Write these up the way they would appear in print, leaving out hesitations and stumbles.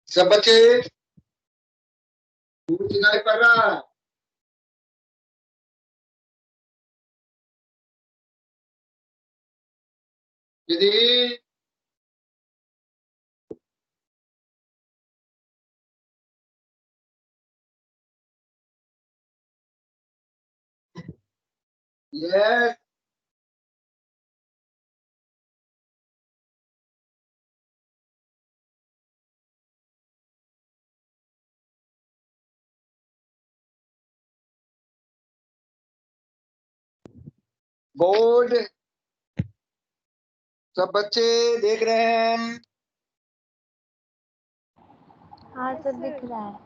सब बच्चे दिखाई पड़ रहा है? दीदी यस बोर्ड सब बच्चे देख रहे हैं? हाँ सर दिख रहा है।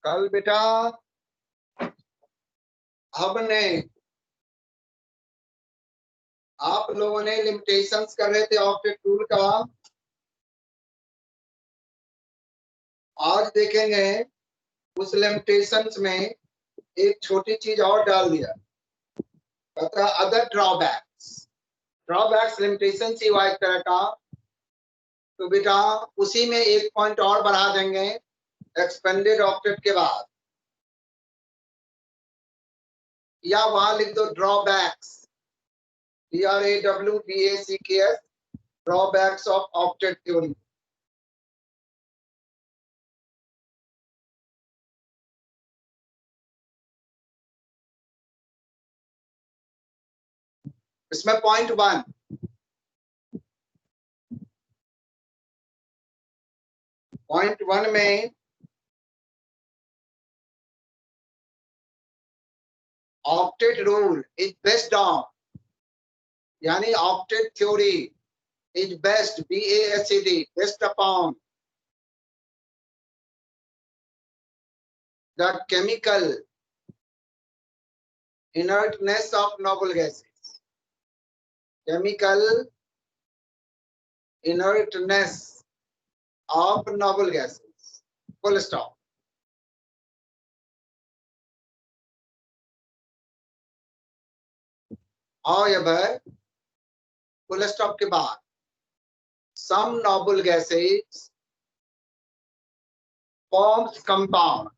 कल बेटा हमने आप लोगों ने लिमिटेशंस कर रहे थे ऑक्टेट टूल का। आज देखेंगे उस लिमिटेशंस में एक छोटी चीज और डाल दिया, पता अदर ड्रॉबैक्स लिमिटेशन ही वाइज तरह का। तो बेटा उसी में एक पॉइंट और बढ़ा देंगे एक्सपेंडेड ऑक्टेट के बाद, या वहां लिख दो drawbacks, DRAWBACKS, drawbacks of octet theory. इसमें पॉइंट वन में octet rule is based on, यानी octet theory is best BASED based upon the chemical inertness of noble gases, chemical inertness of noble gases, full stop। However, full stop के बाद some noble gases forms compound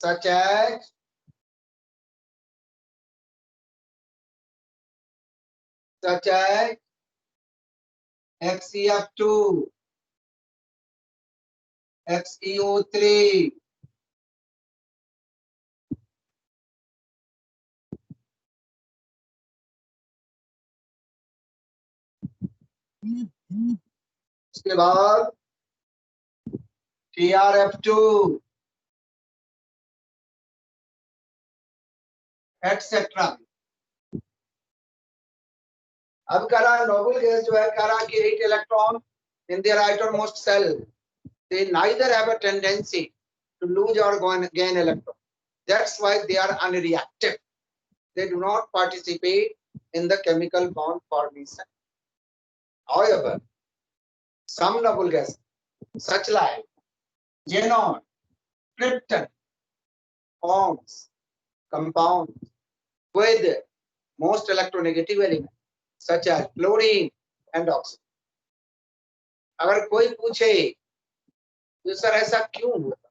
such as XeF2, XeO3, उसके बाद TRF2 etcetera. अब कह रहा है noble gas जो है, कह रहा है कि 8 electron in their outermost cell, they neither have a tendency to lose or gain electron. That's why they are unreactive. They do not participate in the chemical bond formation. However, some noble gases such like xenon, krypton forms compounds with most electronegative elements such as chlorine and oxygen। अगर कोई पूछे तो sir ऐसा क्यों होता,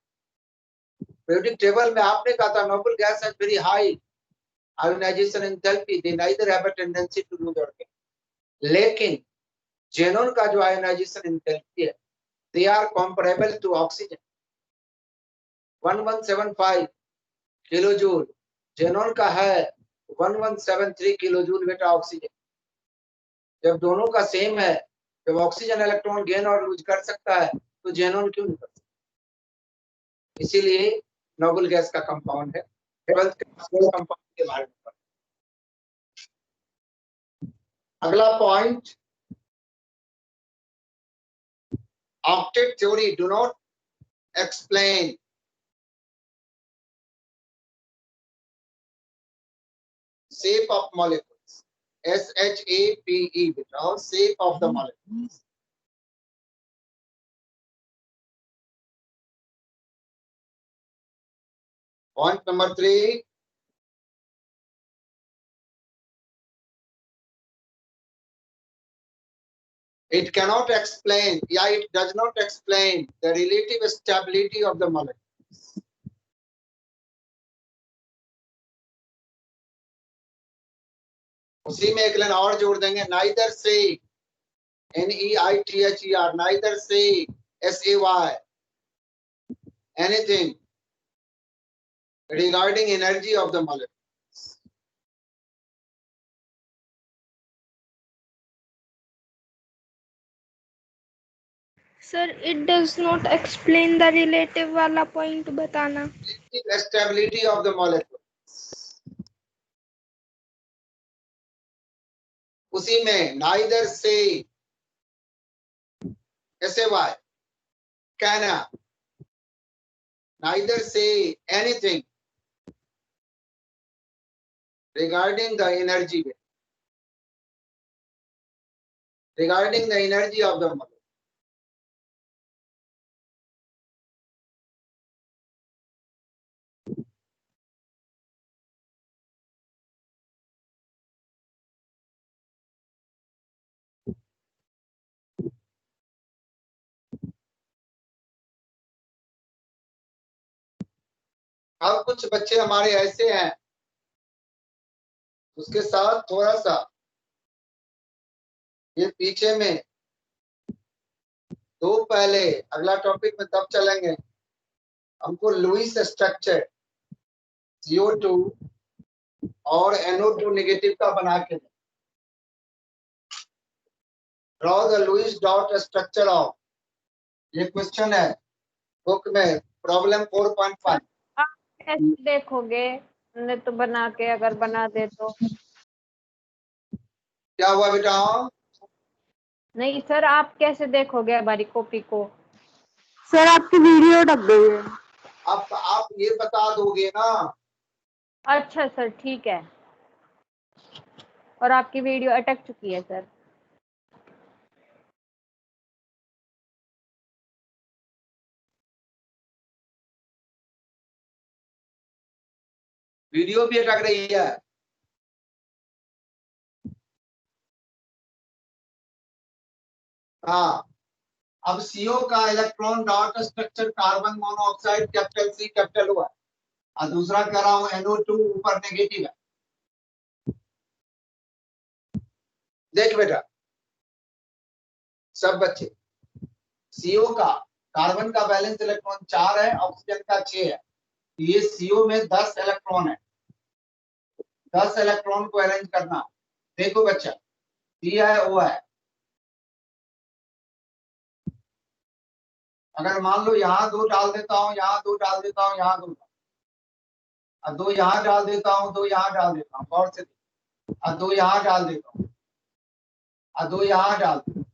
periodic table में आपने कहा था noble gas has very high ionization enthalpy, they neither have a tendency to lose or gain, लेकिन xenon का जो ionization enthalpy है, they are comparable to oxygen 1175 kilojoule, xenon का है 1173 किलोजूल बेटा ऑक्सीजन। जब दोनों का सेम है, जब ऑक्सीजन इलेक्ट्रॉन गेन और लूज कर सकता है तो xenon क्यों नहीं कर सकता? इसीलिए नोबल गैस का कंपाउंड है। 12th कंपाउंड के बारे में। अगला point, octet theory do not explain shape of molecules, SHAPE बेटा, shape of the molecules. Point number 3. It cannot explain, it does not explain the relative stability of the molecule. उसी में एक line और जोड़ देंगे, neither say NEITHER, neither say SAY anything regarding energy of the molecule. Sir, it does not explain the relative वाला point बताना. Relative stability of the molecule. उसी में neither say SAY, can, neither say anything regarding the energy, regarding the energy of the molecule. अब कुछ बच्चे हमारे ऐसे हैं, उसके साथ थोड़ा सा ये पीछे में दो पहले, अगला टॉपिक में तब चलेंगे, हमको लुईस स्ट्रक्चर CO2 और NO2 नेगेटिव का बना के draw the Lewis dot structure of, ये क्वेश्चन है बुक में, प्रॉब्लम 4.5. कैसे देखोगे? हमने तो बना के, अगर बना दे तो. क्या हुआ बेटा? नहीं सर, आप कैसे देखोगे हमारी कॉपी को? सर, आपकी वीडियो डब गई है. आप ये बता दोगे ना. अच्छा सर, ठीक है. और आपकी वीडियो अटक चुकी है सर. वीडियो भी अटक रही है. हाँ, अब CO का electron dot structure carbon monoxide capital C capital हुआ, और दूसरा कह रहा हूं NO2 ऊपर नेगेटिव है. देख बेटा सब बच्चे, CO का, कार्बन का बैलेंस इलेक्ट्रॉन 4 है, ऑक्सीजन का 6 है. ये CO में 10 इलेक्ट्रॉन है. 10 इलेक्ट्रॉन को अरेंज करना. देखो बच्चा, D है, O है. अगर मान लो यहाँ 2 डाल देता हूँ, यहाँ 2 डाल देता हूँ, यहाँ 2, और 2 यहाँ डाल देता हूँ, 2 यहाँ डाल देता हूँ, गौर से, और 2 यहाँ डाल देता हूँ, और 2 यहाँ डाल देता हूँ.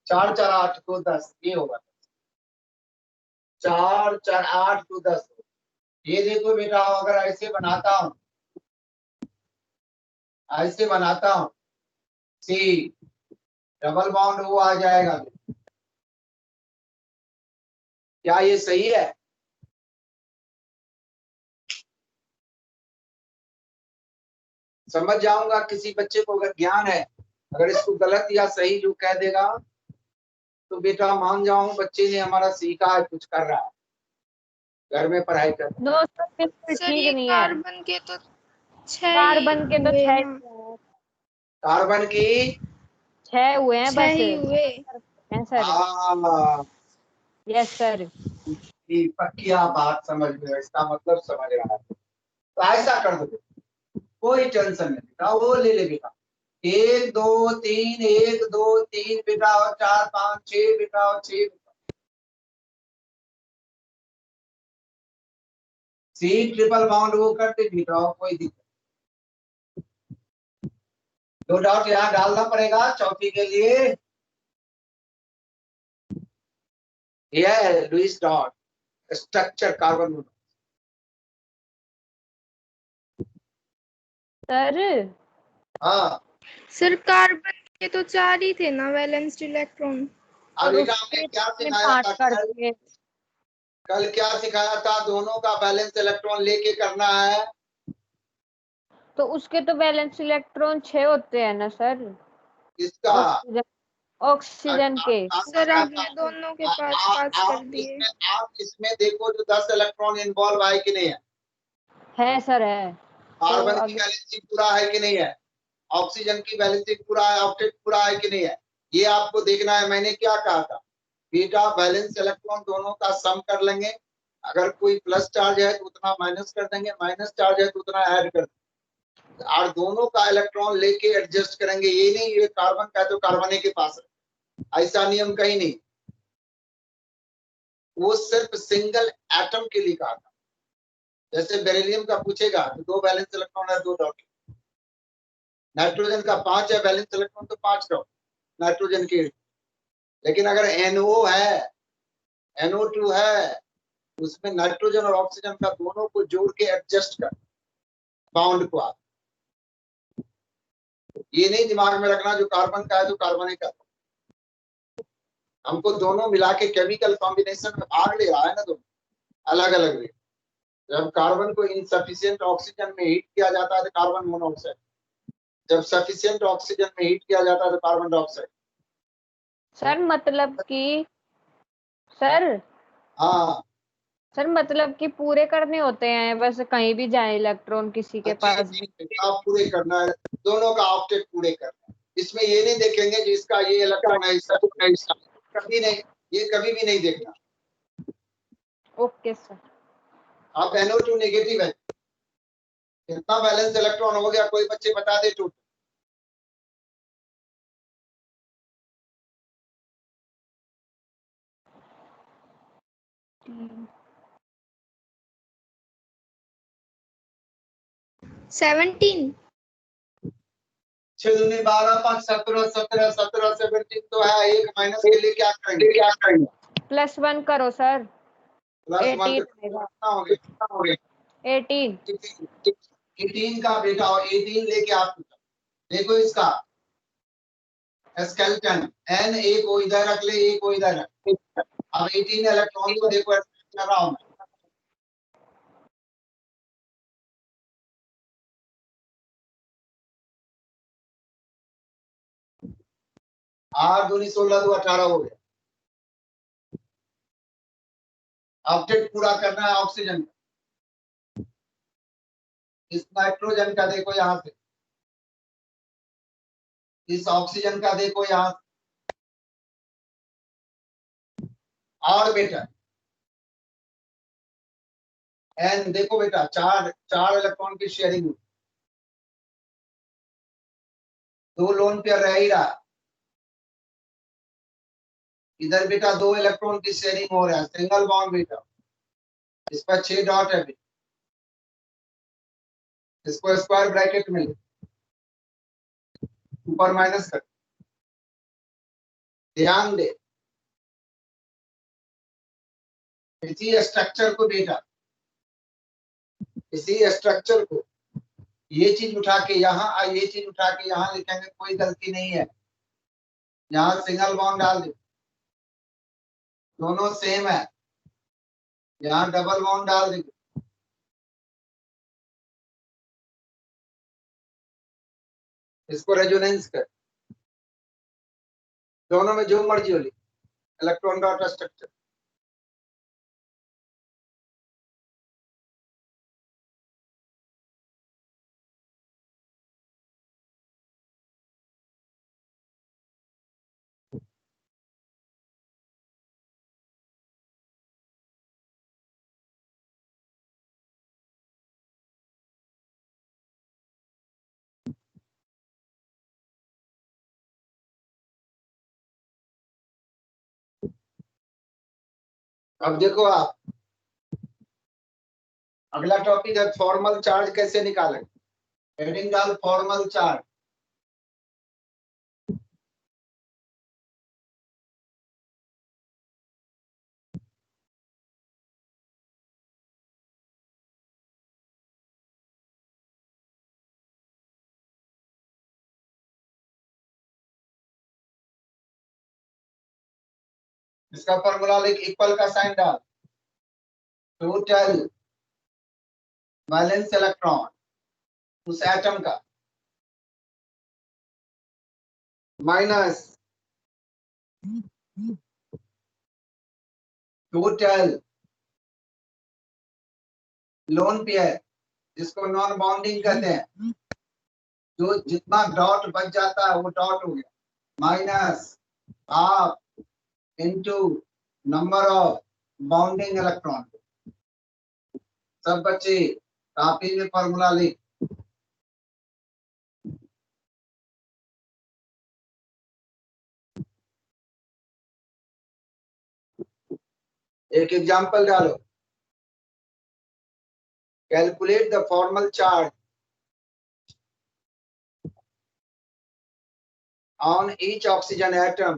4 4 8 2 10, ये होगा 4 4 8 2 10. ये देखो बेटा, अगर ऐसे बनाता हूँ, ऐसे बनाता हूँ, C डबल बॉन्ड वो आ जाएगा. क्या ये सही है? समझ जाऊंगा किसी बच्चे को अगर ज्ञान है, अगर इसको गलत या सही जो कह देगा तो बेटा मान जाऊं बच्चे ने हमारा सीखा है, कुछ कर रहा है, घर में पढ़ाई कर. दोस्तों बिल्कुल ठीक नहीं है. कार्बन के तो 6 कार्बन के तो 6 कार्बन की 6 हुए हैं बस. हुए. सर यस सर, पक्किया बात समझ में, इसका मतलब समझ रहा है. तो ऐसा कर दो, कोई टेंशन नहीं बेटा, वो ले ले बेटा. 1 2 3 1 2 3 बेटा, और 4 5 6 बेटा, और 6 C ट्रिपल बॉन्ड वो कर दे बेटा, कोई दिक्कत. 2 डॉट यहाँ डालना पड़ेगा चौथी के लिए. यह है Lewis dot structure carbon. Sir हाँ, सर कार्बन के तो 4 ही थे ना वैलेंस्ड इलेक्ट्रॉन। और अभी हमने उसके क्या अपने सिखाया 5 था कर कल? दिए। कल क्या सिखाया था? दोनों का बैलेंस इलेक्ट्रॉन लेके करना है। तो उसके तो बैलेंस इलेक्ट्रॉन 6 होते हैं ना सर, इसका ऑक्सीजन ऑक्सीजन के। सर आपने दोनों के 5-5 कर दिए। आप इसमें देखो जो 10 इलेक्ट्रॉन इन्वॉल्व है कि नहीं है। है सर, है। तो कार्बन की अगर बैलेंसिंग पूरा है कि नहीं है, ऑक्सीजन की बैलेंसिंग पूरा है, ऑक्टेट पूरा है कि नहीं है, ये आपको देखना है। मैंने क्या कहा था? बीटा बैलेंस इलेक्ट्रॉन दोनों का सम कर लेंगे। अगर कोई प्लस चार्ज है तो उतना माइनस कर देंगे, माइनस चार्ज है तो उतना ऐड कर देंगे, और दोनों का इलेक्ट्रॉन लेके एडजस्ट करेंगे। ये नहीं ये कार्बन का तो कार्बन के पास है, ऐसा नियम कहीं नहीं। वो सिर्फ सिंगल एटम के लिए कहा था। जैसे बेरिलियम का पूछेगा तो 2 बैलेंस इलेक्ट्रॉन है, 2 डॉट। नाइट्रोजन का 5 है बैलेंस इलेक्ट्रॉन, तो 5 डॉट नाइट्रोजन के। लेकिन अगर NO है, NO2 है, उसमें नाइट्रोजन और ऑक्सीजन का दोनों को जोड़ के एडजस्ट कर बाउंड को आप। ये नहीं दिमाग में रखना जो कार्बन का है तो कार्बन का। हमको दोनों मिला के केमिकल कॉम्बिनेशन में भाग ले रहा है ना, दोनों अलग अलग वे। जब कार्बन को इनसफिशिएंट ऑक्सीजन में हीट किया जाता है तो कार्बन मोनोऑक्साइड, जब सफिशिएंट ऑक्सीजन में हीट किया जाता है तो कार्बन डाइऑक्साइड। सर मतलब कि सर हाँ, सर मतलब कि पूरे करने होते हैं, बस कहीं भी जाए इलेक्ट्रॉन किसी के जी पास जी, भी। आप पूरे करना है, दोनों का ऑक्टेट पूरे करना है। इसमें ये नहीं देखेंगे जिसका ये इलेक्ट्रॉन है इसका कभी नहीं, ये कभी भी नहीं देखना। Okay sir. आप NO2 नेगेटिव है, कितना बैलेंस इलेक्ट्रॉन हो गया कोई बच्चे बता दे टोटल। तीन। 17। 6 दूनी 12, 5 17, 17 17 17 तो है। एक माइनस के लिए क्या करेंगे? +1 करो सर। प्लस 1 तो 18 आएगा। कितना हो गया? 18। 18 का बेटा और 18 लेके आप देखो इसका स्केलेटन। N एक को इधर रख ले, एक को इधर रख। अब 18 इलेक्ट्रॉन को देखो कर रहा हूं। आठ दूनी 16 दो 18 हो गया। ऑक्टेट पूरा करना है ऑक्सीजन का। इस नाइट्रोजन का देखो यहां से, इस ऑक्सीजन का देखो यहां से। और बेटा N देखो बेटा, चार चार इलेक्ट्रॉन की शेयरिंग हुई, 2 लोन पेयर रह ही रहा। इधर बेटा 2 इलेक्ट्रॉन की शेयरिंग हो रहा है, सिंगल बॉन्ड बेटा। इस पर 6 डॉट है बेटा। इसको स्क्वायर ब्रैकेट में ले, ऊपर माइनस कर। ध्यान दे इसी स्ट्रक्चर को बेटा, इसी स्ट्रक्चर को ये चीज उठा के यहाँ और ये चीज उठा के यहाँ लिखेंगे, कोई गलती नहीं है। यहाँ सिंगल बॉन्ड डाल दे, दोनों सेम है। यहाँ डबल बॉन्ड डाल दे, इसको रेजोनेंस कर। दोनों में जो मर्जी हो ली इलेक्ट्रॉन डॉट स्ट्रक्चर। अब देखो आप, अगला टॉपिक है फॉर्मल चार्ज कैसे निकालें। हेडिंग डाल फॉर्मल चार्ज। इसका फॉर्मूला लिख, इक्वल का साइन डाल, टोटल वैलेंस इलेक्ट्रॉन उस एटम का माइनस टोटल लोन पेयर, जिसको नॉन बाउंडिंग कहते हैं, जो जितना डॉट बच जाता है वो डॉट हो गया, minus half into number of bounding electron. सब बच्चे कॉपी में फॉर्मूला लिख। एक एग्जांपल डालो, calculate the formal charge on each oxygen atom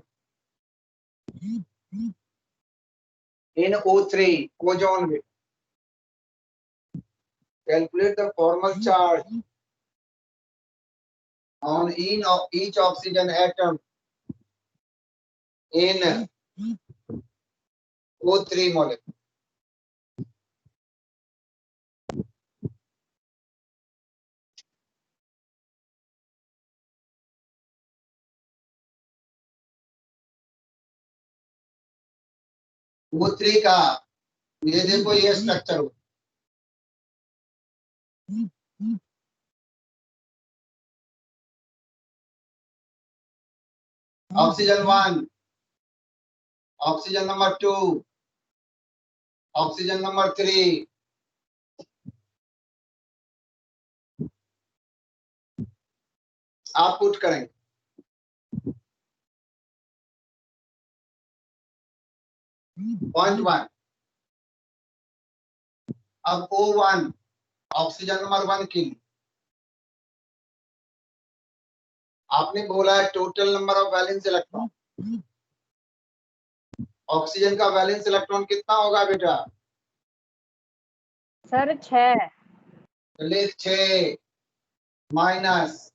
in O3 ozone with. Calculate the formal charge on each oxygen atom in O3 molecule. O3 का ये देखो, ये स्ट्रक्चर हो, oxygen 1, oxygen number 2, oxygen number 3, आप put करेंगे। Point 1, अब O1 oxygen number 1 के लिए आपने बोला है total number of valence electron. Oxygen का वैलेंस इलेक्ट्रॉन कितना होगा बेटा? सर 6। लिख 6 माइनस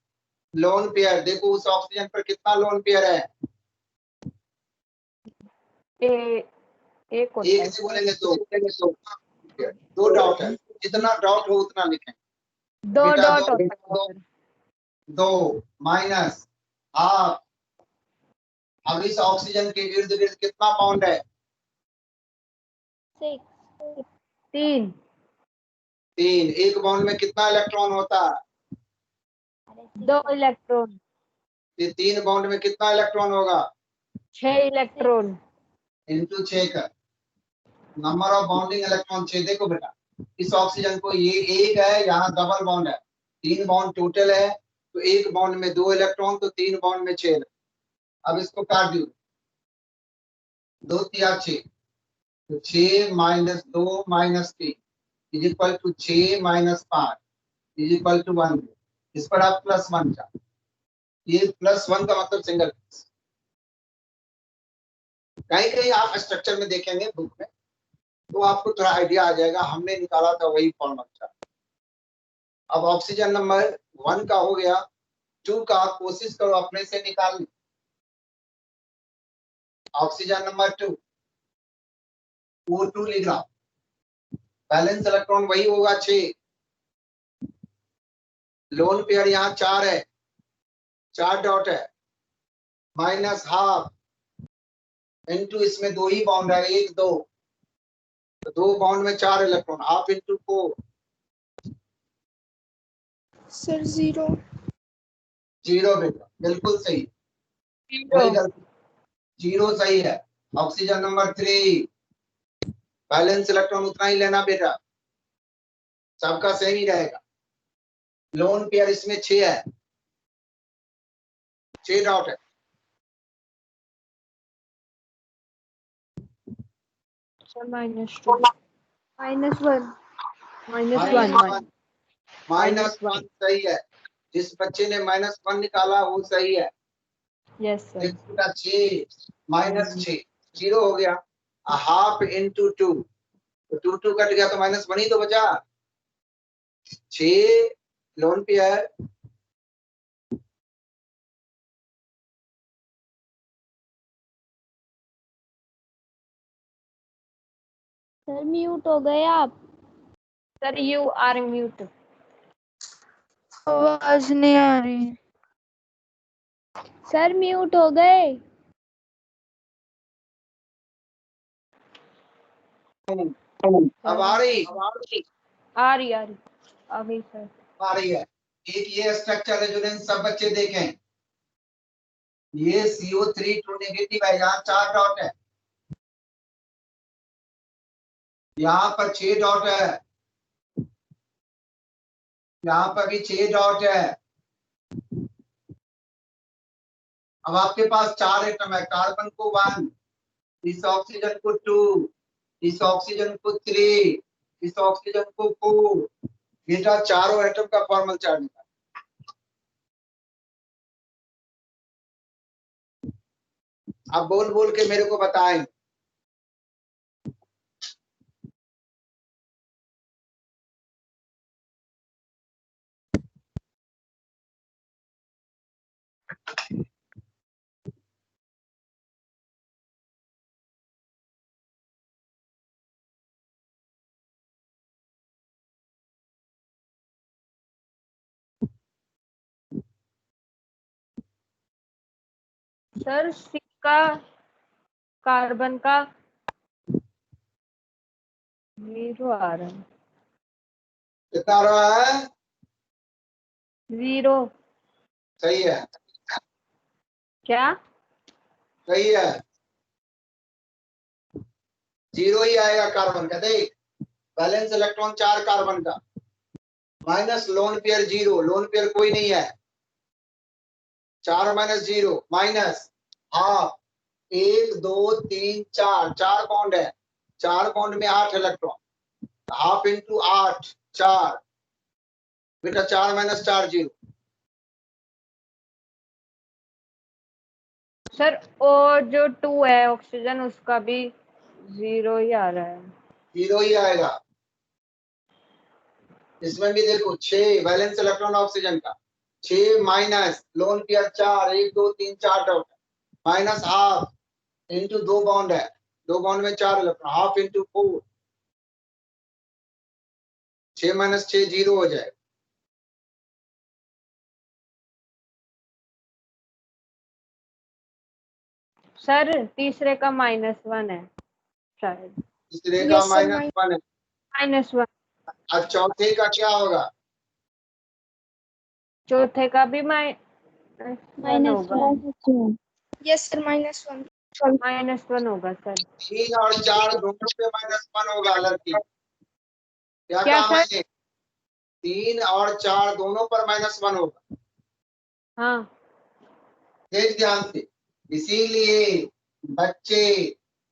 लोन पेयर, देखो उस ऑक्सीजन पर कितना लोन पेयर है? एक होता एक है। से बोलेंगे दो डॉट है, जितना डॉट हो उतना लिखें। 2 बेटा डॉट होता है सर। 2 minus half. अब इस ऑक्सीजन के इर्द गिर्द कितना बाउंड है? 3। एक बाउंड में कितना इलेक्ट्रॉन होता है? 2 इलेक्ट्रॉन। 3 बाउंड में कितना इलेक्ट्रॉन होगा? 6 इलेक्ट्रॉन इंटू 6 का नंबर ऑफ बाउंडिंग इलेक्ट्रॉन 6। देखो बेटा, इस ऑक्सीजन को ये एक है, यहाँ डबल बाउंड है, 3 बाउंड टोटल है, तो एक बाउंड में 2 इलेक्ट्रॉन, तो 3 बाउंड में 6। अब इसको काट दो, 2 3 6, तो 6 minus 2 minus 3 is equal to 6 minus 5 is equal to 1। इस पर आप +1 का, ये +1 का मतलब सिंगल। कहीं कहीं आप स्ट्रक्चर में देखेंगे बुक में, तो आपको थोड़ा आइडिया आ जाएगा, हमने निकाला था वही फॉर्मूला। अब ऑक्सीजन नंबर 1 का हो गया, 2 का कोशिश करो अपने से निकालने। ऑक्सीजन नंबर 2 O2 लिख रहा, बैलेंस इलेक्ट्रॉन वही होगा 6, लोन पेयर यहाँ 4 है, 4 डॉट है, माइनस हाफ इनटू इसमें 2 ही बाउंड है, 1 2, तो 2 बाउंड में 4 इलेक्ट्रॉन, हाफ इनटू 4। सर 0। 0 बेटा, बिल्कुल सही, कोई गलती, 0 सही है। ऑक्सीजन नंबर 3 बैलेंस इलेक्ट्रॉन उतना ही लेना बेटा, सबका सेम ही रहेगा। लोन पेयर इसमें 6 है, 6 डॉट है, -2 -1 -1 सही है। जिस बच्चे ने -1 निकाला वो सही है। Yes sir. 6 माइनस 6 0 हो गया, हाफ इनटू 2, तो 2 कट गया तो -1 ही तो बचा। 6 लोन पेयर सर म्यूट हो गए आप। Sir you are mute. आवाज नहीं आ रही। सर म्यूट हो गए। अब आ रही आ रही अभी सर। आ रही है। एक ये स्ट्रक्चर है जो सब बच्चे देखें। ये CO3 टू नेगेटिव है, यहाँ 4 डॉट है, यहाँ पर 6 डॉट है, यहाँ पर भी 6 डॉट है। अब आपके पास 4 एटम है, कार्बन को 1, इस ऑक्सीजन को 2, इस ऑक्सीजन को 3, इस ऑक्सीजन को 4। बेटा चारों एटम का फॉर्मल चार्ज निकाल। अब बोल बोल के मेरे को बताएं। सर सी का कार्बन का 0 आ रहा है। कितना आ रहा है? 0। सही है, क्या? सही है, 0 ही आएगा कार्बन का। देख, बैलेंस इलेक्ट्रॉन 4 कार्बन का, minus lone pair 0, lone pair कोई नहीं है, 4 माइनस 0 माइनस हाफ, 1 2 3 4, 4 बॉन्ड है, 4 बॉन्ड में 8 इलेक्ट्रॉन, हाफ इंटू 8 4। बेटा 4 माइनस 4 0। सर और जो 2 है ऑक्सीजन उसका भी 0 ही आ रहा है। 0 ही आएगा। इसमें भी देखो 6 वैलेंस इलेक्ट्रॉन ऑक्सीजन का, 6 minus lone pair 4, 1 2 3 4 dot minus half into 2 bond है, 2 बॉन्ड में 4 इलेक्ट्रॉन, हाफ इंटू 4, 6 माइनस 6 0 हो जाए। सर तीसरे का -1 है शायद। तीसरे का Yes, sir, -1 है। -1। अब चौथे का क्या होगा? चौथे का भी -1 होगा। Yes sir -1। -1 होगा सर। 3 और 4 दोनों पे -1 होगा लड़की। क्या क्या काम सर? है? 3 और 4 दोनों पर -1 होगा। हाँ देख ध्यान से। इसीलिए बच्चे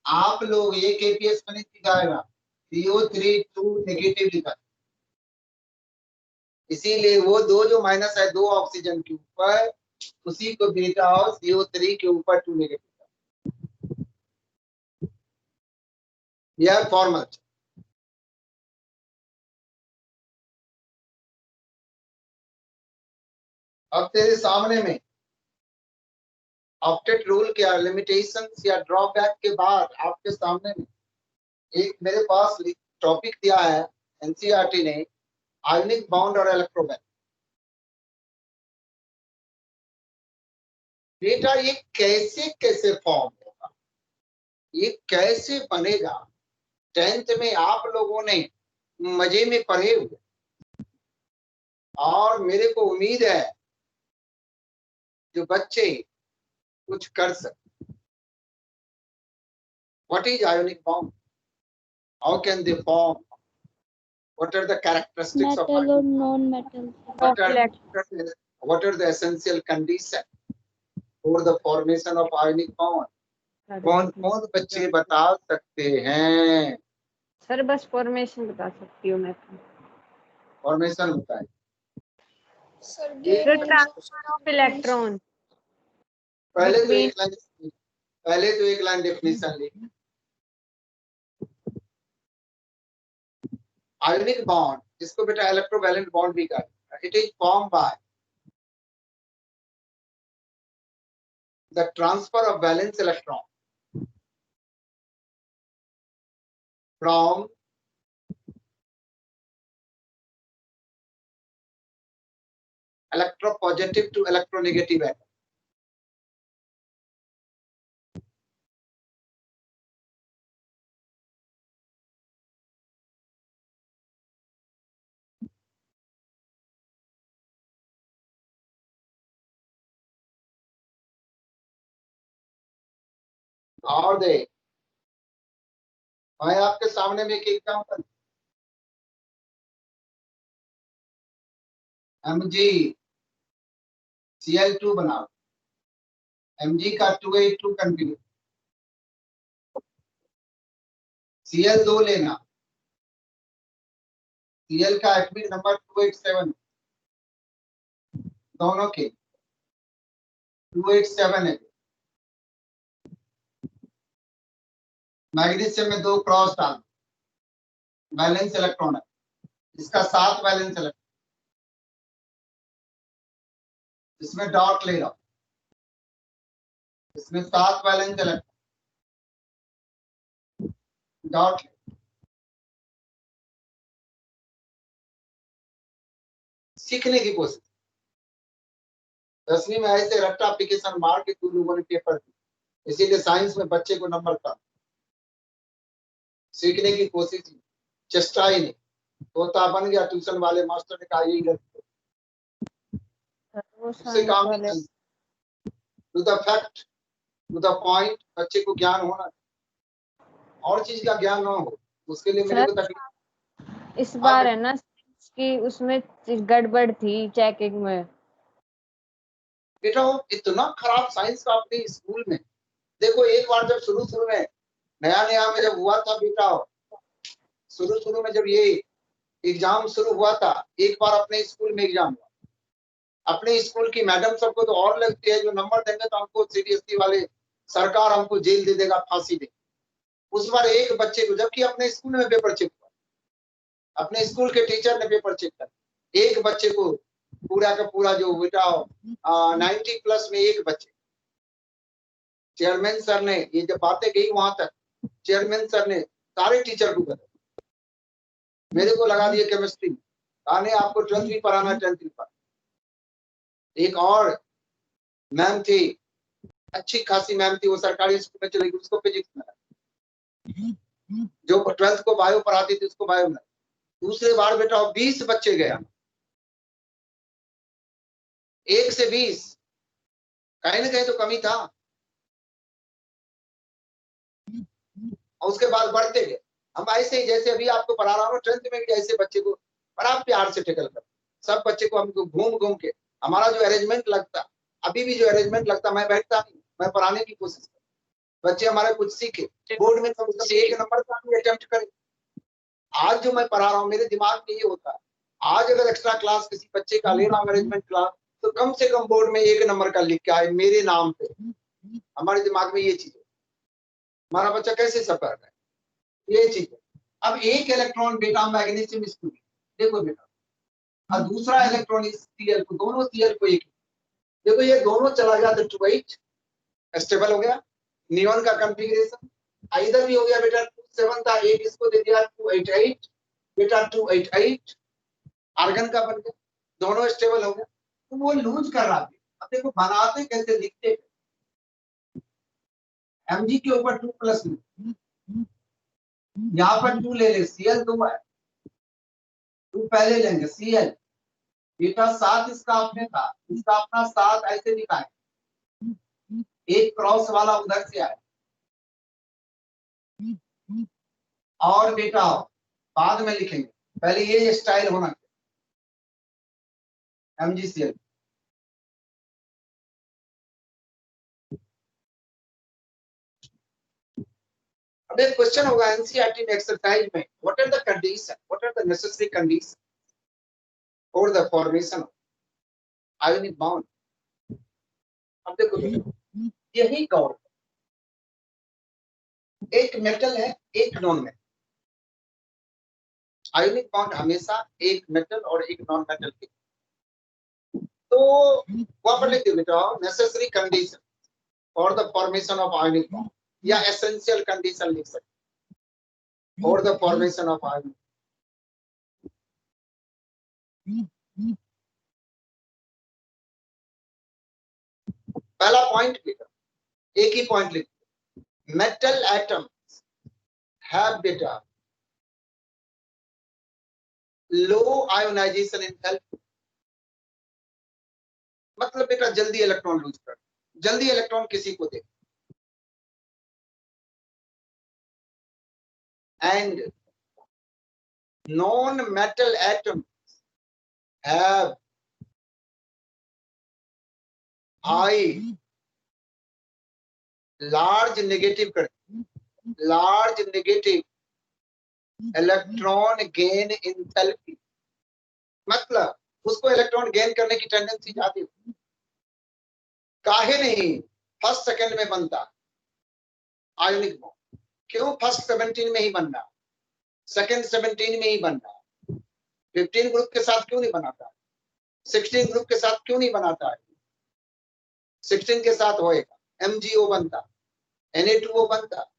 आप लोग ये KPS में नहीं सिखाएगा, CO3 2 नेगेटिव लिखा। इसीलिए वो दो जो माइनस है 2 ऑक्सीजन के ऊपर, उसी को बेटा और CO3 के ऊपर 2 नेगेटिव। यह फॉर्मल। अब तेरे सामने में ऑक्टेट रूल के लिमिटेशंस या ड्रॉबैक के बाद आपके सामने में एक मेरे पास टॉपिक दिया है एनसीईआरटी ने, आयनिक बॉन्ड और इलेक्ट्रोबैंड। बेटा ये कैसे कैसे फॉर्म होगा, ये कैसे बनेगा, 10th में आप लोगों ने मजे में पढ़े हुए, और मेरे को उम्मीद है जो बच्चे कुछ कर सकते। What is ionic bond, how can they form, what are the characteristics of metal और ionic non metal. bond, what are the essential conditions for the formation of ionic bond? कौन कौन बच्चे बता सकते हैं? सर बस फॉर्मेशन बता सकती हूँ मैं तो। फॉर्मेशन होता है सर ट्रांसफर ऑफ इलेक्ट्रॉन पहले तो between- एक लाइन, पहले तो एक लाइन डेफिनेशन लिखी। आयोनिक बॉन्ड, जिसको बेटा इलेक्ट्रोवैलेंट बॉन्ड भी कहते हैं, it is form by the transfer of valence electron from electropositive to electronegative atom. और दे मैं आपके सामने में एक एग्जांपल MgCl2 बनाओ, Mg का 282 कंटिन्यू, Cl2 लेना, Cl का एटॉमिक नंबर 287, दोनों के 287 है। मैग्नीशियम में 2 क्रॉस डाल, वैलेंस इलेक्ट्रॉन है, इसका 7 वैलेंस इलेक्ट्रॉन, इसमें डॉट ले रहा हूं, इसमें 7 वैलेंस इलेक्ट्रॉन, डॉट सीखने की कोशिश। 10वीं में ऐसे रट्टा एप्लीकेशन मार के तू लोगों ने पेपर दी, इसीलिए साइंस में बच्चे को नंबर कम। सीखने की कोशिश, चेष्टा ही नहीं, तोता बन गया। ट्यूशन वाले मास्टर ने कहा यही गलत, उससे काम नहीं। To the fact, to the point, बच्चे को ज्ञान होना, और चीज का ज्ञान ना हो, उसके लिए मेरे को तकलीफ। इस बार है ना कि उसमें गड़बड़ थी चेकिंग में। बेटा इतना खराब साइंस का अपने स्कूल में देखो। एक बार जब शुरू में नया में जब हुआ था बेटा, शुरू में जब ये एग्जाम शुरू हुआ था, एक बार अपने स्कूल में एग्जाम हुआ। अपने स्कूल की मैडम सबको तो और लगती है, जो नंबर देंगे तो हमको सीबीएसई वाले सरकार हमको जेल दे देगा, फांसी दे। उस बार एक बच्चे को, जबकि अपने स्कूल में पेपर चेक हुआ, अपने स्कूल के टीचर ने पेपर चेक कर, एक बच्चे को पूरा का पूरा जो बेटा 90 प्लस में एक बच्चे, चेयरमैन सर ने, ये जब बातें गई वहां तक, चेयरमैन सर ने सारे टीचर को बताया, मेरे को लगा दिया केमिस्ट्री, कहा नहीं आपको 12th भी पढ़ाना, 10th भी पढ़ाना। एक और मैम थी, अच्छी खासी मैम थी, वो सरकारी स्कूल में चली गई, उसको फिजिक्स में, जो 12th को बायो पढ़ाती थी उसको बायो में। दूसरे बार बेटा 20 बच्चे गया, 1 से 20, कहीं ना कहीं तो कमी था। और उसके बाद बढ़ते गए। हम ऐसे ही, जैसे अभी आपको पढ़ा रहा हूँ 10th में भी ऐसे बच्चे को बड़ा प्यार से टेकल कर, सब बच्चे को हमको घूम के, हमारा जो अरेंजमेंट लगता, अभी भी जो अरेंजमेंट लगता, मैं बैठता नहीं, मैं पढ़ाने की कोशिश करता, बच्चे हमारे कुछ सीखे, बोर्ड में कम से कम 1 नंबर का भी अटेम्प्ट करें। आज जो मैं पढ़ा रहा हूँ, मेरे दिमाग में ये होता है, आज अगर एक्स्ट्रा क्लास किसी बच्चे का ले रहा हूँ मैनेजमेंट क्लास, तो कम से कम बोर्ड में 1 नंबर का लिख के आए मेरे नाम पे। हमारे दिमाग में ये चीज है, हमारा बच्चा कैसे सफर है, ये चीज है। अब एक इलेक्ट्रॉन बेटा मैग्नीशियम स्कूल, देखो बेटा, और दूसरा इलेक्ट्रॉन सीएल को, दोनों सीएल को एक, देखो ये दोनों चला गया तो 28 स्टेबल हो गया। नियॉन का कॉन्फ़िगरेशन इधर भी हो गया बेटा, 27 था, एक इसको दे दिया 288 बेटा, 288 आर्गन का बन गया, दोनों स्टेबल हो गया। तो वो लूज कर रहा है। अब देखो बनाते कैसे, लिखते Mg के ऊपर 2 प्लस, यहाँ पर 2 ले ले, Cl 2 है, 2 पहले लेंगे, Cl बेटा 7 इसका अपने था, इसका अपना 7 ऐसे लिखा है, एक क्रॉस वाला उधर से आया, और बेटा बाद में लिखेंगे, पहले ये स्टाइल होना चाहिए MgCl। अब एक क्वेश्चन होगा एनसीईआरटी में एक्सरसाइज में, what are the condition, what are the necessary condition for the formation of ionic bond. अब देखो यही गौर, एक मेटल है, एक नॉन मेटल, आयोनिक बॉन्ड हमेशा एक मेटल और एक नॉन मेटल के, तो वहां पर लिख दो बेटा necessary condition for the formation of ionic bond, या एसेंशियल कंडीशन लिख सकते। for the formation of ion. पहला पॉइंट बेटा, एक ही पॉइंट लिख, मेटल एटम्स हैव बेटा लो आयोनाइजेशन एंथैल्पी, मतलब बेटा जल्दी इलेक्ट्रॉन लूज कर, जल्दी इलेक्ट्रॉन किसी को दे, and non metal atoms have high large negative कर, large negative electron gain enthalpy, मतलब उसको इलेक्ट्रॉन गेन करने की टेंडेंसी ज्यादा है। काहे नहीं, फर्स्ट सेकंड में बनता आयोनिक बॉन्ड, क्यों फर्स्ट 17 में ही बनना, सेकंड 17 में ही बनना, 15 ग्रुप के साथ क्यों नहीं बनाता, 16 ग्रुप के साथ क्यों नहीं बनाता है, 16 के साथ होएगा MgO बनता, Na2O बनता,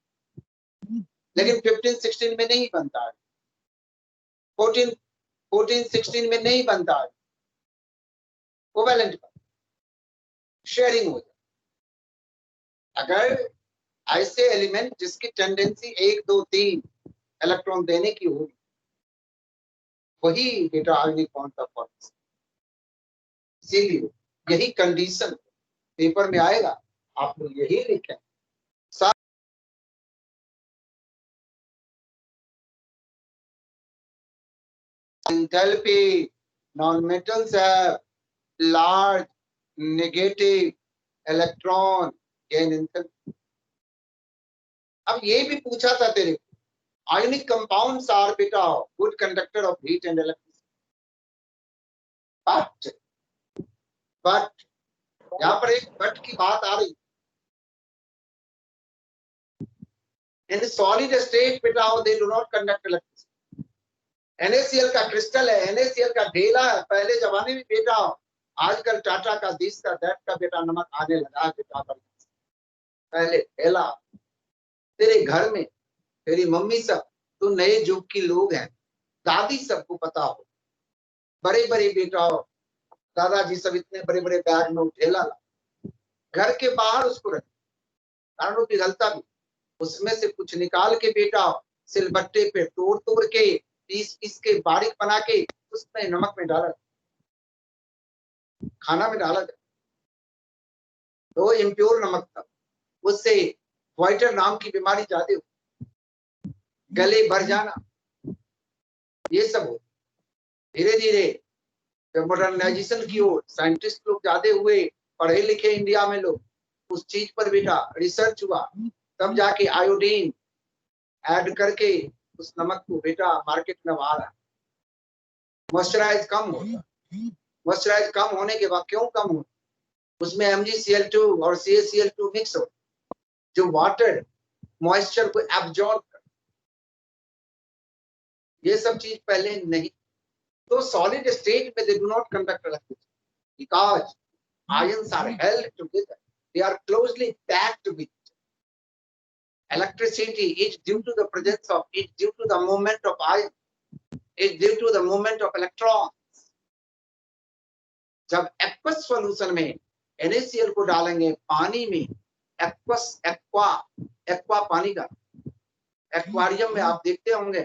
लेकिन 15-16 में नहीं बनता है, 14-16 में नहीं बनता है, कोवैलेंट पर शेयरिंग हो जाए। अगर ऐसे एलिमेंट जिसकी टेंडेंसी 1 2 3 इलेक्ट्रॉन देने की होगी, वही बेटा आयोनिक बॉन्ड का फॉर्मेशन। इसीलिए यही कंडीशन पेपर में आएगा, आप लोग यही लिखें, enthalpy, non-metals have large negative electron gain enthalpy। अब ये भी पूछा था तेरे को, ionic compounds are beta good conductor of heat and electricity, but यहाँ पर एक बट की बात आ रही, in solid state beta they do not conduct electricity। NaCl का क्रिस्टल है, NaCl का ढेला है, पहले जमाने में बेटा, आजकल टाटा का दिस का दैट का बेटा नमक आने लगा है बेटा, पहले ढेला। तेरे घर में तेरी मम्मी सब तो नए युग की लोग हैं, दादी सबको पता हो, बड़े बड़े बेटा दादाजी सब इतने बड़े बड़े बैग में ढेला ला, घर के बाहर उसको रख, कारण वो पिघलता भी, उसमें से कुछ निकाल के बेटा सिलबट्टे पे तोड़ तोड़ के पीस के बारीक बना के उसमें नमक में डाला, खाना में डाला, तो इम्प्योर नमक था, उससे व्हाइटर नाम की बीमारी ज्यादा हो, गले भर जाना, ये सब हो। धीरे धीरे जब मॉडर्नाइजेशन की ओर साइंटिस्ट लोग ज्यादा हुए, पढ़े लिखे इंडिया में लोग, उस चीज पर बेटा रिसर्च हुआ, तब जाके आयोडीन ऐड करके उस नमक को बेटा मार्केट में आ रहा। मॉइस्चराइज कम होता, मॉइस्चराइज कम होने के बाद क्यों कम हो, उसमें MgCl2 और CaCl2 मिक्स हो, जो वाटर मॉइस्चर को एब्जॉर्ब कर, ये सब चीज पहले नहीं। तो सॉलिड स्टेट में they do not conduct electricity because ions are held together, they are closely packed with electricity is due to the presence of, is due to the movement of ion, is due to the movement of electrons। जब aqueous solution में NaCl को डालेंगे पानी में, aqueous aqua पानी का, aquarium में आप देखते होंगे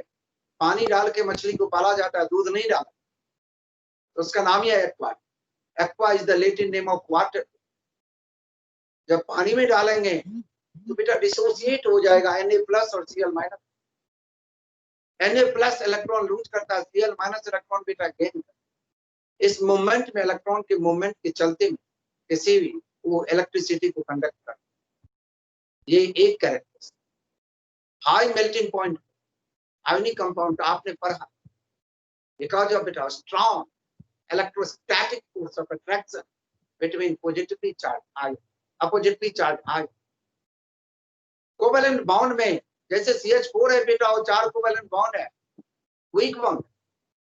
पानी डाल के मछली को पाला जाता है, दूध नहीं डाला, तो उसका नाम ही है aqua. Aqua is the Latin name of water. जब पानी में डालेंगे तो बेटा डिसोसिएट हो जाएगा Na+ और Cl-। Na+ इलेक्ट्रॉन लूज करता है, Cl- इलेक्ट्रॉन बेटा गेन करता है। इस मूवमेंट में, इलेक्ट्रॉन के मूवमेंट के चलते में किसी भी वो इलेक्ट्रिसिटी को कंडक्ट करता है। ये एक characteristic. High melting point ionic compound आपने पढ़ा, बिकॉज ऑफ बेटा strong electrostatic force of attraction between positively charged ion, oppositely charged ion। Covalent bond में जैसे CH4 है बेटा, और 4 कोवेलेंट बॉन्ड है, weak bond,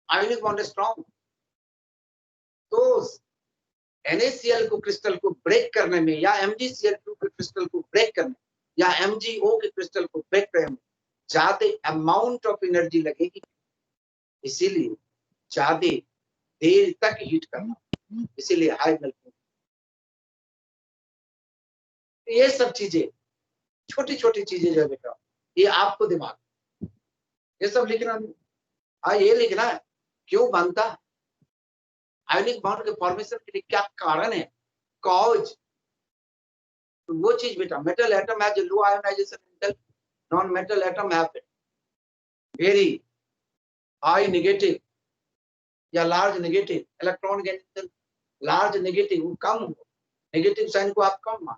ionic bond strong. तो NaCl को क्रिस्टल को ब्रेक करने में, या MgCl2 के क्रिस्टल को ब्रेक करने, या MgO के क्रिस्टल को ब्रेक करने में ज्यादा अमाउंट ऑफ एनर्जी लगेगी, इसीलिए ज्यादा देर तक हीट करना, इसीलिए हाई मेल्टिंग। ये सब चीजें, छोटी छोटी चीजें जो है बेटा, ये आपको दिमाग, ये सब लिखना नहीं। हाँ, ये लिखना है क्यों बनता है, आयनिक बॉन्ड के फॉर्मेशन के लिए क्या कारण है, कॉज। तो वो चीज बेटा, metal atom has low ionization, non metal atom have very high negative या लार्ज नेगेटिव इलेक्ट्रॉन के, लार्ज नेगेटिव कम हो, नेगेटिव साइन को आप कम मान।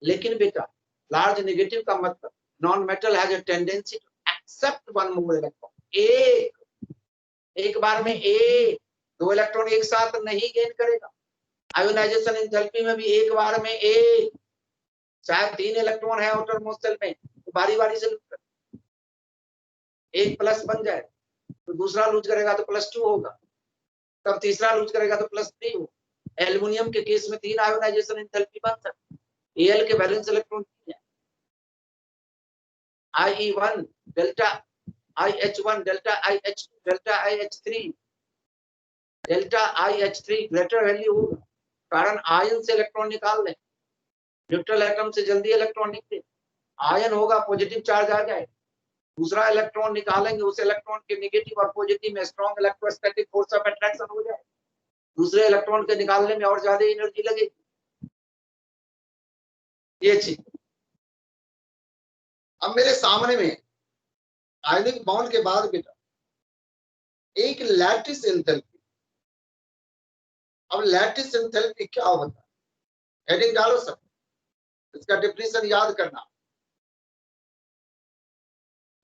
लेकिन बेटा लार्ज नेगेटिव का मतलब non metal has a tendency to accept one more electron, एक बार में दो इलेक्ट्रॉन एक साथ नहीं गेन करेगा। आयोनाइजेशन एंथैल्पी में भी एक बार में चाहे 3 इलेक्ट्रॉन है आउटर मोस्ट शेल में, तो बारी बारी से लूज कर, एक प्लस बन जाए तो दूसरा लूज करेगा तो +2 होगा, तब तीसरा लूज करेगा तो +3 होगा। एल्युमिनियम के केस में 3 आयोनाइजेशन एंथैल्पी बन सकती है, Al के वैलेंस इलेक्ट्रॉन है IE1 delta IH1 delta IH2 delta IH3, delta IH3 greater value होगा, कारण आयन से इलेक्ट्रॉन निकाल लें, न्यूट्रल एटम से जल्दी इलेक्ट्रॉन निकले, आयन होगा पॉजिटिव चार्ज आ जाए, दूसरा इलेक्ट्रॉन निकालेंगे, उस इलेक्ट्रॉन के नेगेटिव और पॉजिटिव में strong electrostatic force of attraction हो जाए, दूसरे इलेक्ट्रॉन के निकालने में और ज्यादा एनर्जी लगेगी। ये चीज अब मेरे सामने में आयनिक बॉन्ड के बाद बेटा एक लैटिस एंथैल्पी। अब लैटिस एंथैल्पी क्या होता है, हेडिंग डालो सब, इसका डेफिनेशन याद करना,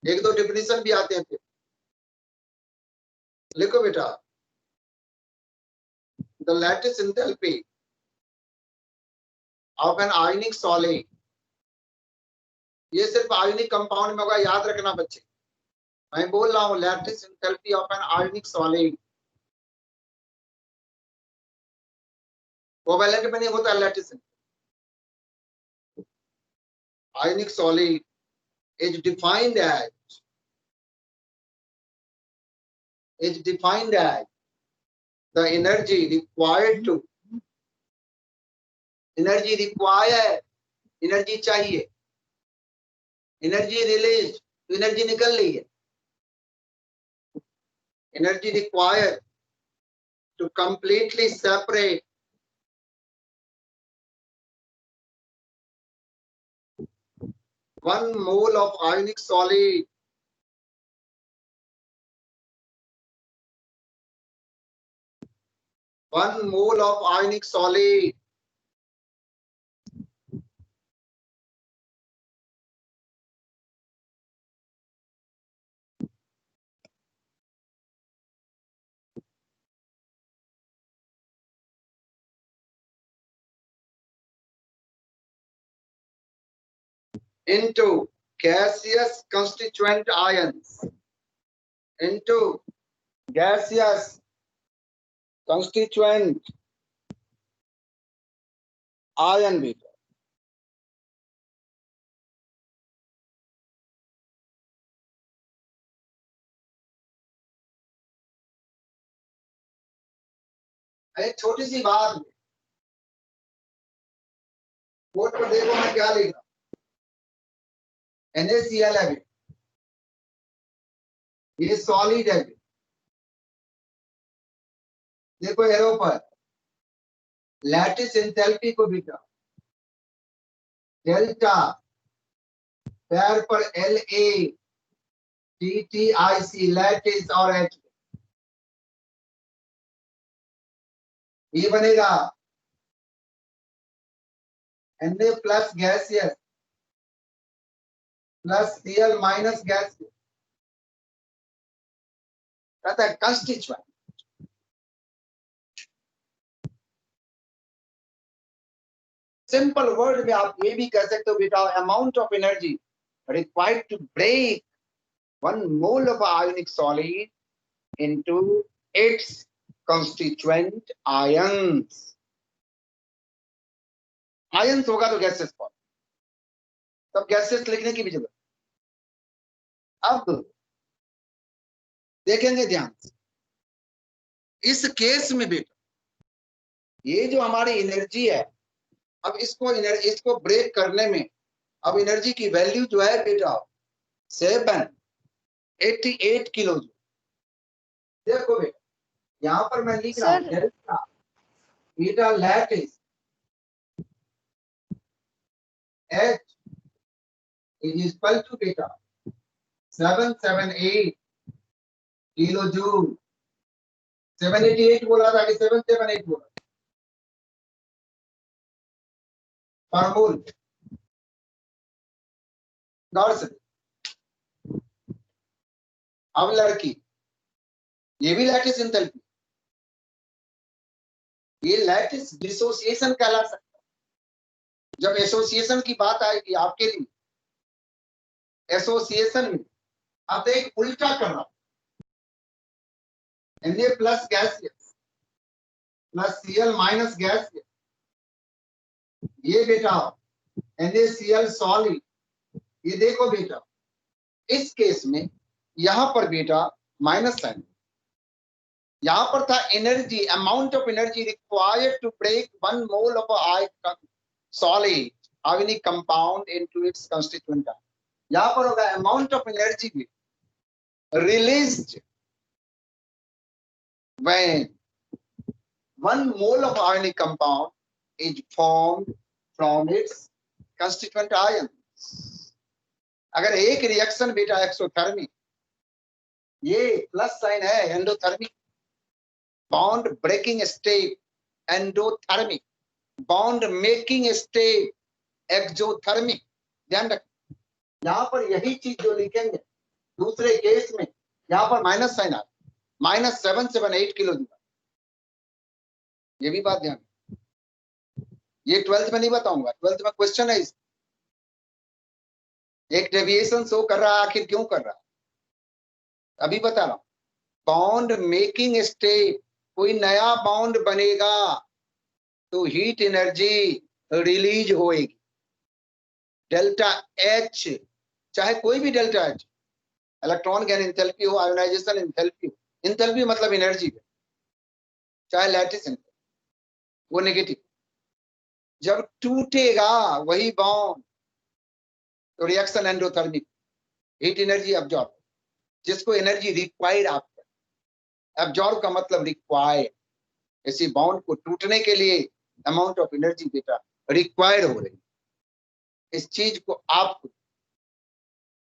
एक दो डेफिनेशन भी आते हैं फिर लिखो बेटा। The lattice enthalpy of an ionic solid, ये सिर्फ आयनिक कंपाउंड में होगा, याद रखना बच्चे, मैं बोल रहा हूं lattice enthalpy of an ionic solid, covalent में नहीं होता lattice. Ionic solid is defined as the energy required to, energy चाहिए, एनर्जी रिलीज, तो एनर्जी निकल रही है, energy required to completely separate one mole of ionic solid into gaseous constituent ions, into gaseous constituent ion beta. एक छोटी सी बात, board पर देखो मैं क्या लिख रहा हूं, NaCl है, ये सॉलिड है, देखो एरो पर लैटिस एंथैल्पी को बेटा डेल्टा पैर पर LATTIC लैटिस और H, ये बनेगा Na plus gaseous plus Cl minus gaseous, कहता है कंस्टिट्यूएंट। सिंपल वर्ड में आप ये भी कह सकते हो बेटा, amount of energy required to break one mole of ionic solid into its constituent ions. Ions होगा तो गैसेस फॉर्म, तब गैसेस लिखने की भी जरूरत, अब देखेंगे ध्यान से, इस केस में बेटा ये जो हमारी एनर्जी है, अब इसको ब्रेक करने में अब एनर्जी की वैल्यू जो है बेटा 788 किलो। देखो बेटा यहाँ पर मैं लिख रहा हूँ sir delta beta lattice H is equal to बेटा 778 किलो जूल। 788 बोला था कि 778 बोला पर मोल। गौर से अब लड़की, ये भी लैटिस एंथैल्पी, ये लैटिस डिसोसिएशन कहला सकता है। जब एसोसिएशन की बात आएगी आपके लिए, एसोसिएशन में आप एक उल्टा कर रहा हूं, Na plus gaseous plus Cl minus gaseous, ये बेटा NaCl सॉलिड। ये देखो बेटा इस केस में यहां पर बेटा माइनस साइन, यहां पर था energy, amount of energy required to break 1 mole of solid ionic compound into its constituent ion। यहां पर होगा अमाउंट ऑफ एनर्जी भी released when 1 mole of ionic compound is formed from its constituent ions। अगर एक reaction बेटा exothermic, ये plus sign है endothermic, bond breaking state endothermic, bond making state exothermic. ध्यान रखें यहां पर यही चीज जो लिखेंगे दूसरे केस में, यहां पर माइनस साइन आ -778 किलो जूल। ये भी बात ध्यान, ये 12th में नहीं बताऊंगा, 12th में क्वेश्चन है। एक डेविएशन शो कर रहा है, आखिर क्यों कर रहा है अभी बता रहा हूं। बॉन्ड मेकिंग स्टेट, कोई नया बॉन्ड बनेगा तो हीट एनर्जी रिलीज होएगी, डेल्टा एच, चाहे कोई भी delta H, electron gain enthalpy हो, आयोनाइजेशन एंथैल्पी हो, एंथैल्पी मतलब एनर्जी, चाहे लैटिस एंथैल्पी, वो नेगेटिव। जब टूटेगा वही बॉन्ड तो reaction endothermic, heat energy absorb, जिसको एनर्जी रिक्वायर्ड आपका, अब्जॉर्ब का मतलब रिक्वायर्ड, इसी बॉन्ड को टूटने के लिए अमाउंट ऑफ एनर्जी बेटा रिक्वायर्ड हो रही है। इस चीज को आपको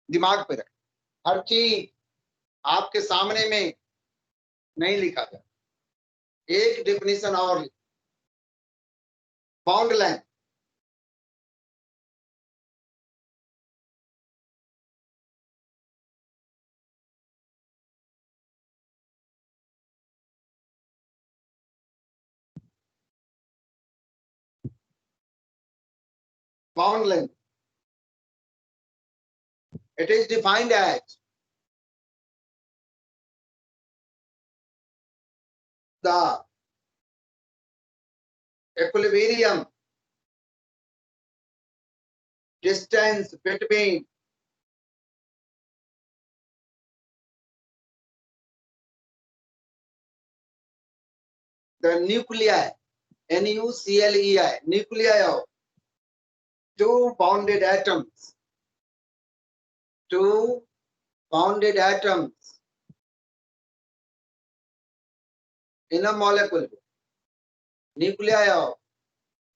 दिमाग पे रखें, हर चीज आपके सामने में नहीं लिखा जाए। एक डेफिनेशन और, bound length, bound length, it is defined as the equilibrium distance between the nuclei, NuClei, nuclei of two bounded atoms in a molecule, nuclei of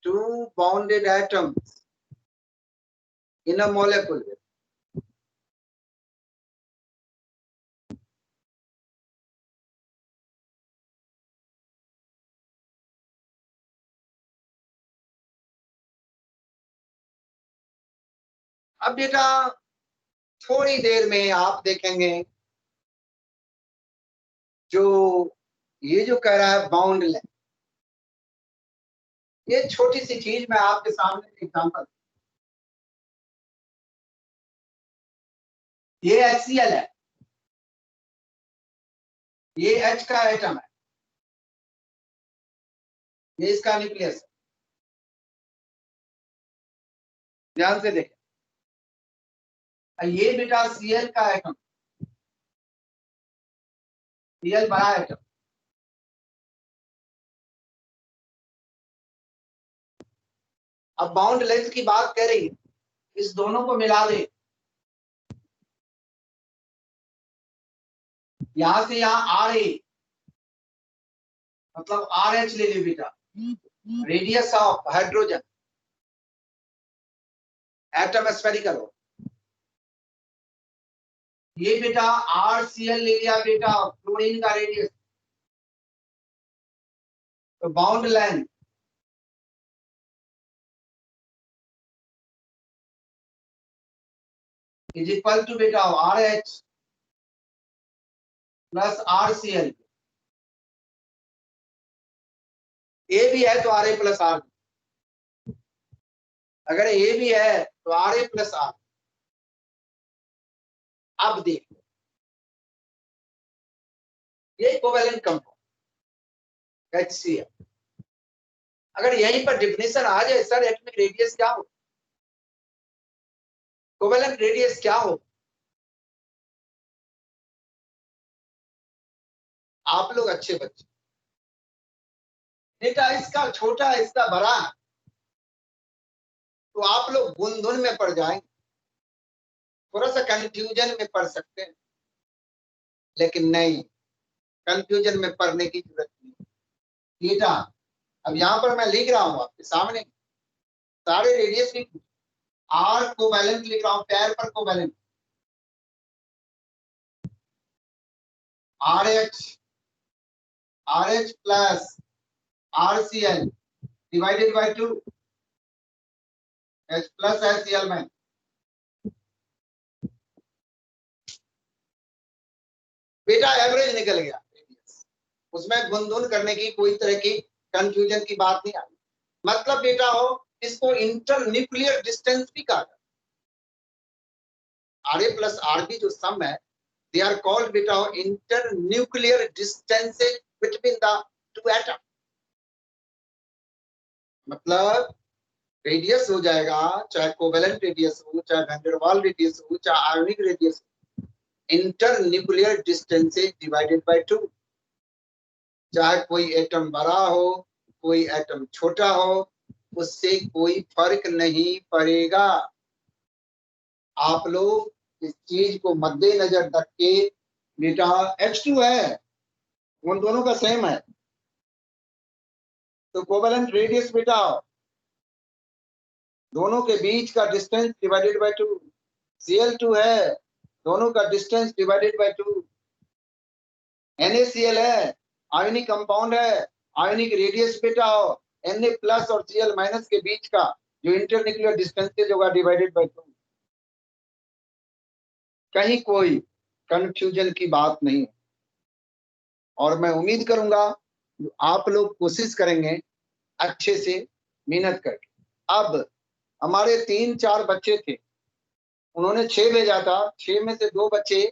two bounded atoms in a molecule। अब बेटा थोड़ी देर में आप देखेंगे जो ये जो कह रहा है बाउंड लेंथ, ये छोटी सी चीज मैं आपके सामने एग्जांपल, ये HCl है, ये H का एटम है, ये इसका न्यूक्लियस है। ध्यान से देखें, ये बेटा Cl का एटम, Cl बड़ा एटम, अब बाउंड लेंथ की बात कर रही है, इस दोनों को मिला दे, यहां से यहां आर ए, मतलब आर एच ले ली बेटा, radius of hydrogen, atom spherical हो। ये बेटा आर सी एल ले लिया बेटा, क्लोरीन का रेडियस, तो bond length is equal to बेटा R H plus R C L, ए भी है तो आर ए प्लस आर, अगर ए भी है तो आर ए प्लस आर। अब देख ये कोवेलेंट कंपाउंड HCl, अगर यहीं पर डिफिनेशन आ जाए सर एटॉमिक रेडियस क्या हो, कोवेलेंट रेडियस क्या हो, आप लोग अच्छे बच्चे, बेटा इसका छोटा इसका बड़ा, तो आप लोग गुनधुन में पड़ जाएंगे, थोड़ा सा कंफ्यूजन में पड़ सकते हैं, लेकिन नहीं, कंफ्यूजन में पड़ने की जरूरत नहीं बेटा। अब यहाँ पर मैं लिख रहा हूं आपके सामने सारे रेडियस लिख, आर कोवेलेंट लिख रहा हूं, पैर पर covalent, R H plus R C L divided by 2, H plus H C L में, बेटा एवरेज निकल गया, उसमें गुनगुन करने की कोई तरह की कंफ्यूजन की बात नहीं आई। मतलब बेटा हो इसको इंटर न्यूक्लियर डिस्टेंस भी कहा जाता है, R A plus R B जो सम है, दे आर कॉल्ड बेटा हो inter nuclear distances between the two atom, मतलब रेडियस हो जाएगा, चाहे कोवेलेंट रेडियस हो, चाहे वैन डेर वाल रेडियस हो, चाहे आयोनिक रेडियस हो, inter nuclear distances divided by 2, चाहे कोई एटम बड़ा हो कोई एटम छोटा हो, उससे कोई फर्क नहीं पड़ेगा। आप लोग इस चीज को मद्देनजर रख के, बेटा H2 है, उन दोनों का सेम है, तो कोवेलेंट रेडियस बेटा दोनों के बीच का डिस्टेंस डिवाइडेड बाय 2, Cl2 है, दोनों का डिस्टेंस डिवाइडेड बाय 2, NaCl है, आयोनिक कंपाउंड है, आयोनिक रेडियस बेटा Na प्लस और Cl माइनस के बीच का जो इंटरन्यूक्लियर डिस्टेंसेज होगा डिवाइडेड बाय 2, कहीं कोई कंफ्यूजन की बात नहीं। और मैं उम्मीद करूंगा आप लोग कोशिश करेंगे अच्छे से मेहनत करके। अब हमारे 3-4 बच्चे थे, उन्होंने 6 भेजा था, 6 में से 2 बच्चे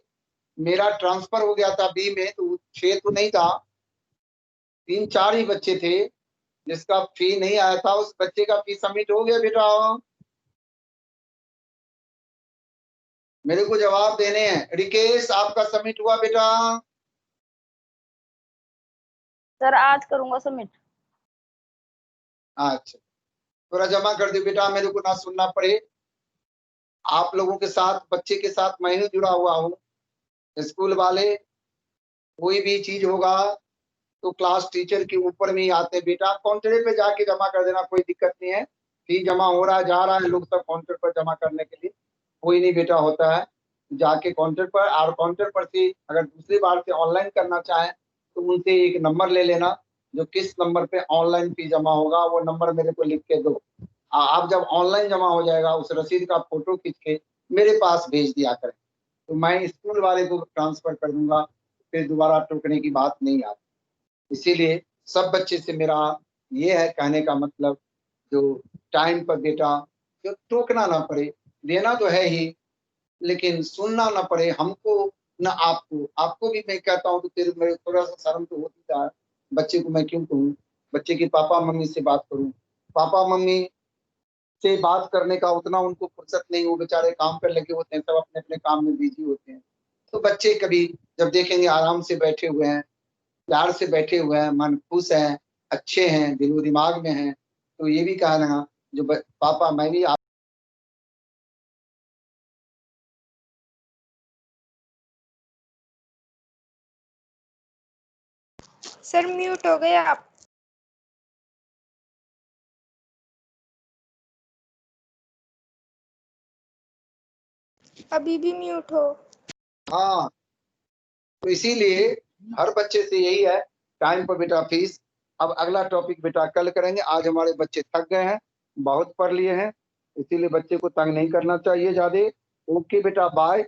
मेरा ट्रांसफर हो गया था बी में, तो 6 तो नहीं था, 3-4 ही बच्चे थे जिसका फी नहीं आया था, उस बच्चे का फी सबमिट हो गया बेटा, मेरे को जवाब देने हैं। रिकेश आपका सबमिट हुआ बेटा? सर आज करूंगा सबमिट। अच्छा थोड़ा जमा कर दो बेटा, मेरे को ना सुनना पड़े, आप लोगों के साथ बच्चे के साथ मैं ही जुड़ा हुआ हूँ। स्कूल वाले कोई भी चीज होगा तो क्लास टीचर के ऊपर में ही आते बेटा, काउंटर पे जाके जमा कर देना, कोई दिक्कत नहीं है, फी जमा हो रहा है जा रहा है, लोग सब काउंटर पर जमा करने के लिए, कोई नहीं बेटा होता है, जाके काउंटर पर, और काउंटर पर से अगर दूसरी बार से ऑनलाइन करना चाहें तो उनसे एक नंबर ले लेना, जो किस नंबर पे ऑनलाइन फी जमा होगा वो नंबर मेरे को लिख के दो, आप जब ऑनलाइन जमा हो जाएगा उस रसीद का फोटो खींच के मेरे पास भेज दिया करें, तो मैं स्कूल वाले को ट्रांसफर कर दूंगा, फिर दोबारा टोकने की बात नहीं आती। इसीलिए सब बच्चे से मेरा ये है कहने का मतलब, जो टाइम पर बेटा जो टोकना ना पड़े, देना तो है ही, लेकिन सुनना ना पड़े हमको ना आपको। आपको भी मैं कहता हूँ तो तेरे मेरे थोड़ा सा शर्म तो होती था, बच्चे को मैं क्यों कहूँ, बच्चे के पापा मम्मी से बात करूँ, पापा मम्मी से बात करने का उतना उनको फुर्सत नहीं, वो बेचारे काम पर लगे होते हैं, सब अपने अपने काम में बिजी होते हैं। तो बच्चे कभी जब देखेंगे आराम से बैठे हुए हैं, प्यार से बैठे हुए हैं, मन खुश है, अच्छे हैं, दिलो दिमाग में हैं, तो ये भी कहना जो पापा मैं भी सर म्यूट हो गए आप। अभी भी म्यूट हो। हाँ, तो इसीलिए हर बच्चे से यही है, टाइम पर बेटा फीस। अब अगला टॉपिक बेटा कल करेंगे, आज हमारे बच्चे थक गए हैं, बहुत पढ़ लिए हैं, इसीलिए बच्चे को तंग नहीं करना चाहिए ज्यादा। ओके बेटा, बाय।